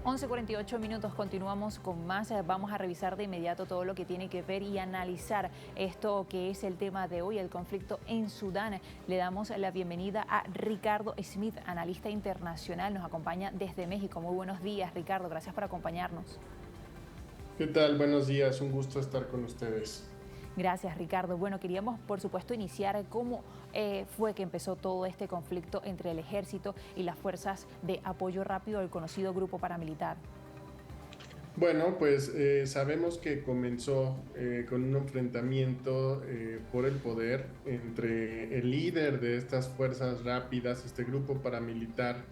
11:48, continuamos con más. Vamos a revisar de inmediato todo lo que tiene que ver y analizar esto que es el tema de hoy, el conflicto en Sudán. Le damos la bienvenida a Ricardo Smith, analista internacional, nos acompaña desde México. Muy buenos días, Ricardo, gracias por acompañarnos. ¿Qué tal? Buenos días, un gusto estar con ustedes. Gracias, Ricardo. Bueno, queríamos, por supuesto, iniciar cómo fue que empezó todo este conflicto entre el ejército y las fuerzas de apoyo rápido, el conocido grupo paramilitar. Bueno, pues sabemos que comenzó con un enfrentamiento por el poder entre el líder de estas fuerzas rápidas, este grupo paramilitar,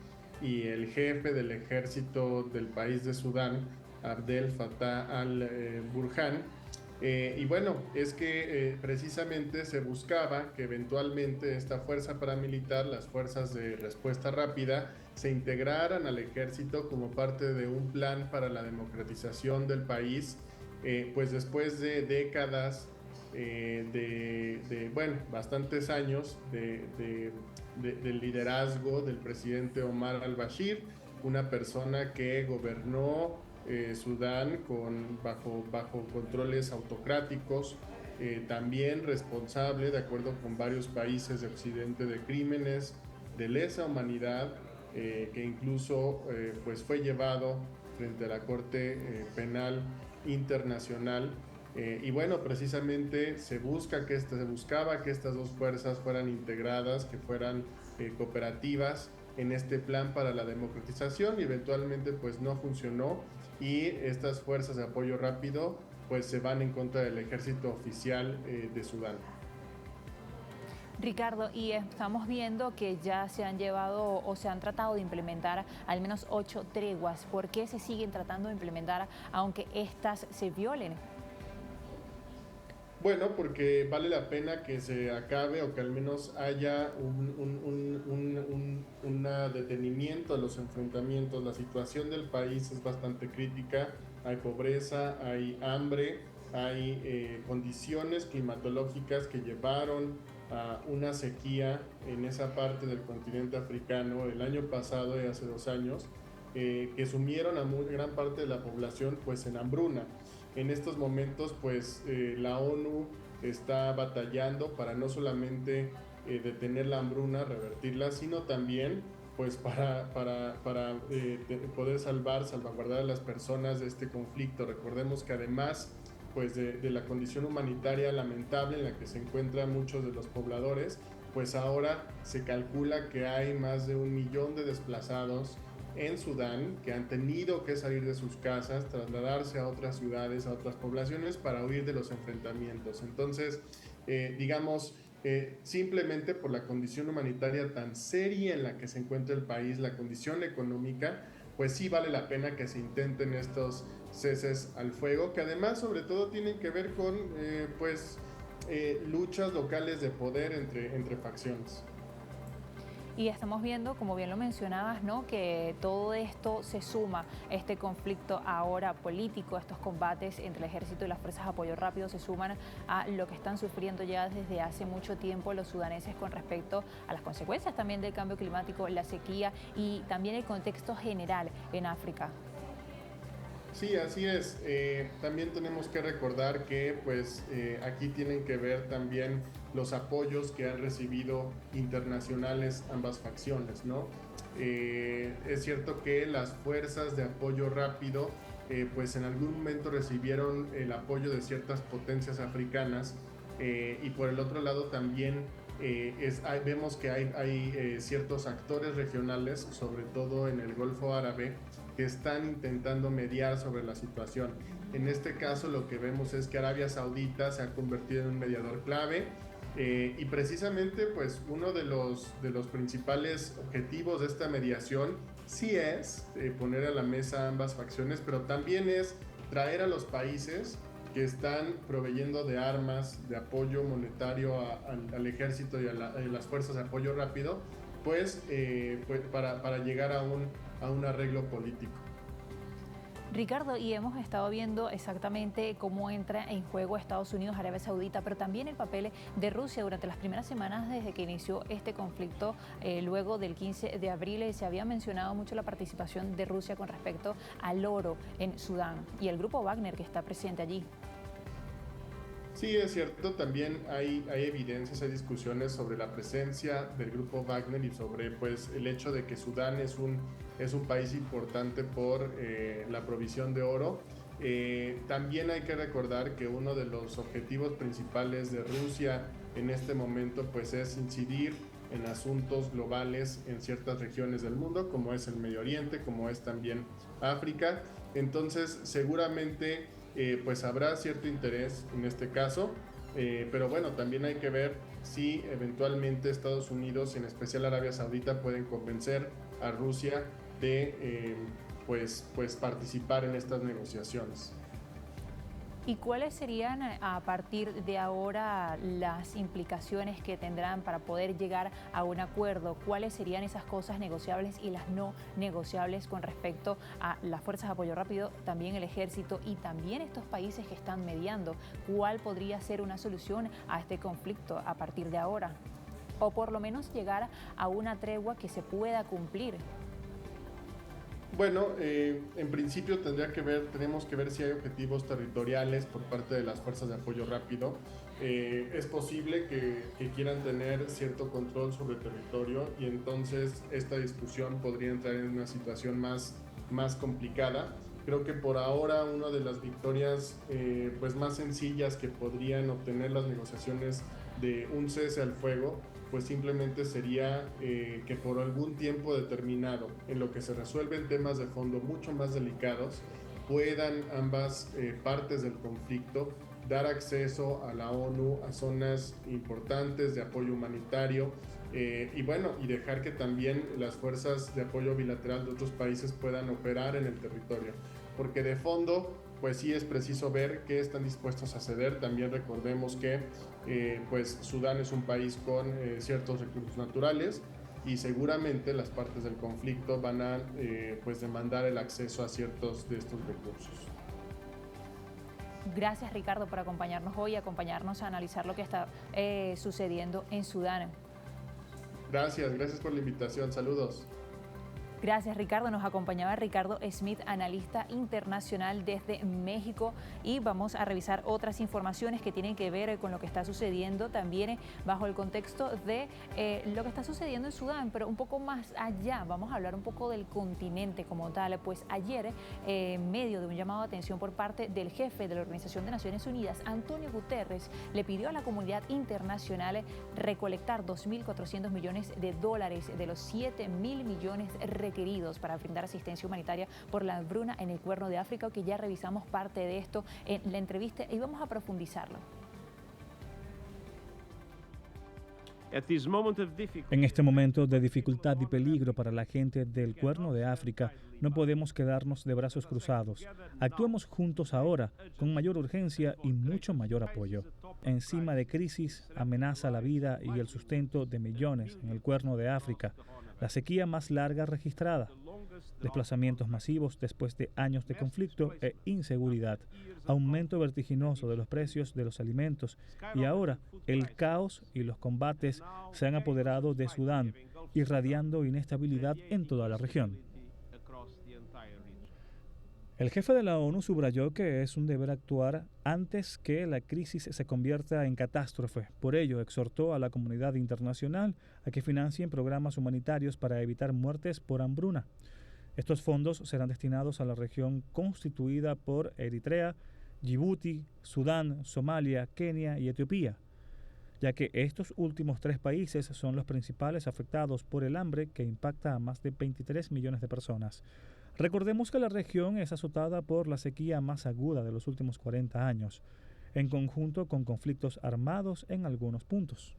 y el jefe del ejército del país de Sudán, Abdel Fattah al-Burhan. Y bueno, es que precisamente se buscaba que eventualmente esta fuerza paramilitar, las fuerzas de respuesta rápida, se integraran al ejército como parte de un plan para la democratización del país, pues después de décadas, bueno, bastantes años del liderazgo del presidente Omar al-Bashir, una persona que gobernó Sudán bajo controles autocráticos, también responsable, de acuerdo con varios países de Occidente, de crímenes de lesa humanidad, que incluso pues fue llevado frente a la Corte Penal Internacional. Y bueno, precisamente se buscaba que estas dos fuerzas fueran integradas, que fueran cooperativas en este plan para la democratización, y eventualmente pues no funcionó, y estas fuerzas de apoyo rápido pues se van en contra del ejército oficial de Sudán. Ricardo, y estamos viendo que ya se han llevado o se han tratado de implementar al menos 8 treguas. ¿Por qué se siguen tratando de implementar aunque estas se violen? Bueno, porque vale la pena que se acabe, o que al menos haya un detenimiento de los enfrentamientos. La situación del país es bastante crítica, hay pobreza, hay hambre, hay condiciones climatológicas que llevaron a una sequía en esa parte del continente africano el año pasado y hace 2 años, que sumieron a gran parte de la población pues en hambruna. En estos momentos, pues la ONU está batallando para no solamente detener la hambruna, revertirla, sino también pues para poder salvaguardar a las personas de este conflicto. Recordemos que además pues de la condición humanitaria lamentable en la que se encuentran muchos de los pobladores, pues ahora se calcula que hay más de 1 millón de desplazados en Sudán, que han tenido que salir de sus casas, trasladarse a otras ciudades, a otras poblaciones para huir de los enfrentamientos. Entonces, digamos, simplemente por la condición humanitaria tan seria en la que se encuentra el país, la condición económica, pues sí vale la pena que se intenten estos ceses al fuego, que además sobre todo tienen que ver con luchas locales de poder entre facciones. Y estamos viendo, como bien lo mencionabas, ¿no?, que todo esto se suma, este conflicto ahora político, estos combates entre el ejército y las fuerzas de apoyo rápido se suman a lo que están sufriendo ya desde hace mucho tiempo los sudaneses con respecto a las consecuencias también del cambio climático, la sequía y también el contexto general en África. Sí, así es. También tenemos que recordar que pues aquí tienen que ver también los apoyos que han recibido internacionales ambas facciones, ¿no? Es cierto que las fuerzas de apoyo rápido pues en algún momento recibieron el apoyo de ciertas potencias africanas, y por el otro lado también vemos que hay ciertos actores regionales, sobre todo en el Golfo Árabe, que están intentando mediar sobre la situación. En este caso lo que vemos es que Arabia Saudita se ha convertido en un mediador clave, y precisamente pues uno de los principales objetivos de esta mediación sí es poner a la mesa ambas facciones, pero también es traer a los países que están proveyendo de armas, de apoyo monetario al ejército y a las fuerzas de apoyo rápido, pues para llegar a un arreglo político. Ricardo, y hemos estado viendo exactamente cómo entra en juego Estados Unidos, Arabia Saudita, pero también el papel de Rusia durante las primeras semanas desde que inició este conflicto, luego del 15 de abril, se había mencionado mucho la participación de Rusia con respecto al oro en Sudán y el grupo Wagner que está presente allí. Sí, es cierto, también hay evidencias, hay discusiones sobre la presencia del grupo Wagner y sobre pues, el hecho de que Sudán es un país importante por la provisión de oro. También hay que recordar que uno de los objetivos principales de Rusia en este momento pues, es incidir en asuntos globales en ciertas regiones del mundo, como es el Medio Oriente, como es también África. Entonces, seguramente pues habrá cierto interés en este caso, pero bueno, también hay que ver si eventualmente Estados Unidos, en especial Arabia Saudita, pueden convencer a Rusia de pues participar en estas negociaciones. ¿Y cuáles serían a partir de ahora las implicaciones que tendrán para poder llegar a un acuerdo? ¿Cuáles serían esas cosas negociables y las no negociables con respecto a las fuerzas de apoyo rápido, también el ejército y también estos países que están mediando? ¿Cuál podría ser una solución a este conflicto a partir de ahora? O por lo menos llegar a una tregua que se pueda cumplir. Bueno, en principio tenemos que ver si hay objetivos territoriales por parte de las fuerzas de apoyo rápido. Es posible que quieran tener cierto control sobre el territorio y entonces esta discusión podría entrar en una situación más complicada. Creo que por ahora una de las victorias pues más sencillas que podrían obtener las negociaciones de un cese al fuego pues simplemente sería que por algún tiempo determinado, en lo que se resuelven temas de fondo mucho más delicados, puedan ambas partes del conflicto dar acceso a la ONU, a zonas importantes de apoyo humanitario y bueno, y dejar que también las fuerzas de apoyo bilateral de otros países puedan operar en el territorio. Porque de fondo, pues sí es preciso ver qué están dispuestos a ceder. También recordemos que pues Sudán es un país con ciertos recursos naturales y seguramente las partes del conflicto van a pues demandar el acceso a ciertos de estos recursos. Gracias, Ricardo, por acompañarnos hoy, acompañarnos a analizar lo que está sucediendo en Sudán. Gracias por la invitación. Saludos. Gracias, Ricardo. Nos acompañaba Ricardo Smith, analista internacional desde México, y vamos a revisar otras informaciones que tienen que ver con lo que está sucediendo también bajo el contexto de lo que está sucediendo en Sudán, pero un poco más allá. Vamos a hablar un poco del continente como tal. Pues ayer, en medio de un llamado de atención por parte del jefe de la Organización de Naciones Unidas, Antonio Guterres, le pidió a la comunidad internacional recolectar $2.400 millones de los 7.000 millones requeridos para brindar asistencia humanitaria por la hambruna en el Cuerno de África, que ya revisamos parte de esto en la entrevista y vamos a profundizarlo. En este momento de dificultad y peligro para la gente del Cuerno de África, no podemos quedarnos de brazos cruzados. Actuemos juntos ahora, con mayor urgencia y mucho mayor apoyo. Encima de crisis, amenaza la vida y el sustento de millones en el Cuerno de África, la sequía más larga registrada, desplazamientos masivos después de años de conflicto e inseguridad, aumento vertiginoso de los precios de los alimentos y ahora el caos y los combates se han apoderado de Sudán, irradiando inestabilidad en toda la región. El jefe de la ONU subrayó que es un deber actuar antes que la crisis se convierta en catástrofe. Por ello, exhortó a la comunidad internacional a que financien programas humanitarios para evitar muertes por hambruna. Estos fondos serán destinados a la región constituida por Eritrea, Djibouti, Sudán, Somalia, Kenia y Etiopía, ya que estos últimos tres países son los principales afectados por el hambre que impacta a más de 23 millones de personas. Recordemos que la región es azotada por la sequía más aguda de los últimos 40 años, en conjunto con conflictos armados en algunos puntos.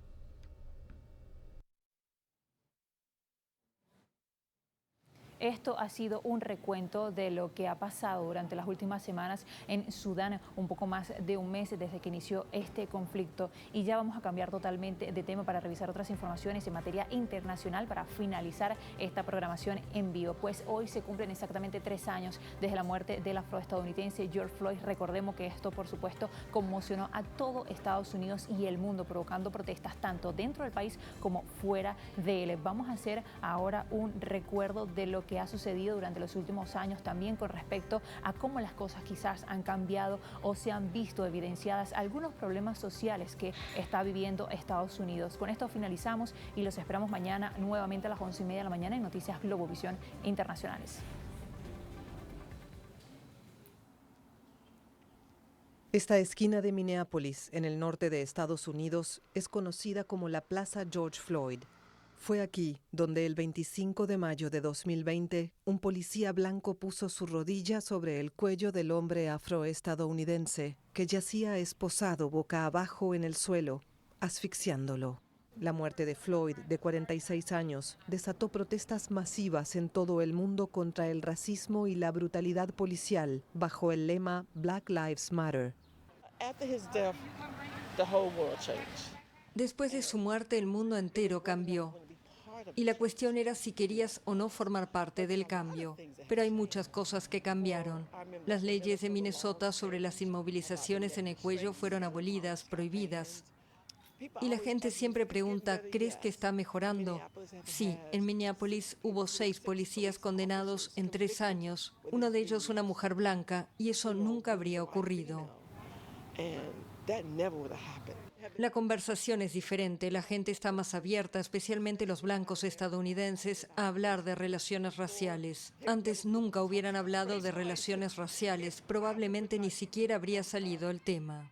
Esto ha sido un recuento de lo que ha pasado durante las últimas semanas en Sudán, un poco más de un mes desde que inició este conflicto. Y ya vamos a cambiar totalmente de tema para revisar otras informaciones en materia internacional para finalizar esta programación en vivo. Pues hoy se cumplen exactamente 3 años desde la muerte del afroestadounidense George Floyd. Recordemos que esto, por supuesto, conmocionó a todo Estados Unidos y el mundo, provocando protestas tanto dentro del país como fuera de él. Vamos a hacer ahora un recuerdo de lo que ha sucedido durante los últimos años, también con respecto a cómo las cosas quizás han cambiado o se han visto evidenciadas algunos problemas sociales que está viviendo Estados Unidos. Con esto finalizamos y los esperamos mañana nuevamente a las 11:30 de la mañana en Noticias Globovisión Internacionales. Esta esquina de Minneapolis, en el norte de Estados Unidos, es conocida como la Plaza George Floyd. Fue aquí donde el 25 de mayo de 2020, un policía blanco puso su rodilla sobre el cuello del hombre afroestadounidense que yacía esposado boca abajo en el suelo, asfixiándolo. La muerte de Floyd, de 46 años, desató protestas masivas en todo el mundo contra el racismo y la brutalidad policial bajo el lema Black Lives Matter. Después de su muerte, el mundo entero cambió. Y la cuestión era si querías o no formar parte del cambio. Pero hay muchas cosas que cambiaron. Las leyes de Minnesota sobre las inmovilizaciones en el cuello fueron abolidas, prohibidas. Y la gente siempre pregunta, ¿crees que está mejorando? Sí, en Minneapolis hubo 6 policías condenados en 3 años, uno de ellos una mujer blanca, y eso nunca habría ocurrido. La conversación es diferente, la gente está más abierta, especialmente los blancos estadounidenses, a hablar de relaciones raciales. Antes nunca hubieran hablado de relaciones raciales, probablemente ni siquiera habría salido el tema.